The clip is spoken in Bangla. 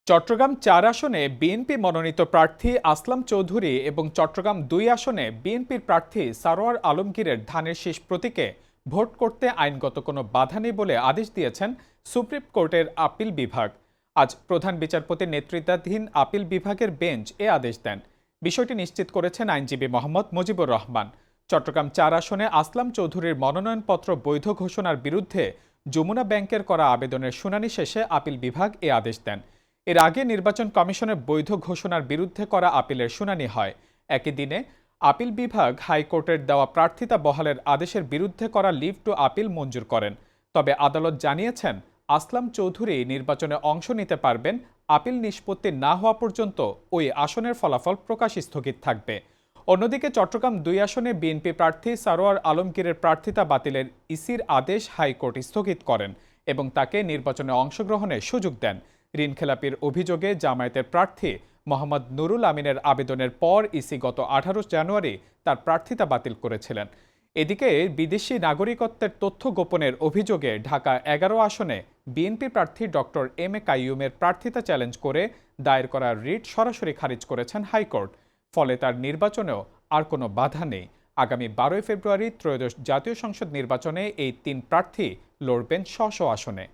চট্টগ্রাম ৪ আসনে বিএনপি মনোনীত প্রার্থী আসলাম চৌধুরী এবং চট্টগ্রাম ২ আসনে বিএনপির প্রার্থী সারোয়ার আলমগীরের ধানের শীষ প্রতীকে ভোট করতে আইনগত কোনো বাধা নেই বলে আদেশ দিয়েছেন সুপ্রিম কোর্টের আপিল বিভাগ। আজ প্রধান বিচারপতির নেতৃত্বাধীন আপিল বিভাগের বেঞ্চ এ আদেশ দেন। বিষয়টি নিশ্চিত করেছেন আইনজীবী মোহাম্মদ মুজিবুর রহমান। চট্টগ্রাম ৪ আসনে আসলাম চৌধুরীর মনোনয়নপত্র বৈধ ঘোষণার বিরুদ্ধে যমুনা ব্যাংকের করা আবেদনের শুনানি শেষে আপিল বিভাগ এ আদেশ দেন। এর আগে নির্বাচন কমিশনের বৈধ ঘোষণার বিরুদ্ধে করা আপিলের শুনানি হয়। একই দিনে আপিল বিভাগ হাইকোর্টের দেওয়া প্রার্থিতা বহালের আদেশের বিরুদ্ধে করা লিভ টু আপিল মঞ্জুর করেন। তবে আদালত জানিয়েছেন, আসলাম চৌধুরী নির্বাচনে অংশ নিতে পারবেন, আপিল নিষ্পত্তি না হওয়া পর্যন্ত ওই আসনের ফলাফল প্রকাশ স্থগিত থাকবে। অন্যদিকে চট্টগ্রাম ২ আসনে বিএনপি প্রার্থী সারোয়ার আলমগীরের প্রার্থিতা বাতিলের ইসির আদেশ হাইকোর্ট স্থগিত করেন এবং তাকে নির্বাচনে অংশগ্রহণের সুযোগ দেন। ঋণখেলাপির অভিযোগে জামায়াতের প্রার্থী মোহাম্মদ নুরুল আমিনের আবেদনের পর ইসি গত ১৮ জানুয়ারি তার প্রার্থিতা বাতিল করেছিলেন। এদিকে বিদেশি নাগরিকত্বের তথ্য গোপনের অভিযোগে ঢাকা ১১ আসনে বিএনপি প্রার্থী ডক্টর এম এ কাইয়ুমের প্রার্থিতা চ্যালেঞ্জ করে দায়ের করা রিট সরাসরি খারিজ করেছেন হাইকোর্ট। ফলে তার নির্বাচনেও আর কোনো বাধা নেই। আগামী ১২ ফেব্রুয়ারি ত্রয়োদশ জাতীয় সংসদ নির্বাচনে এই ৩ প্রার্থী লড়বেন স্ব স্ব আসনে।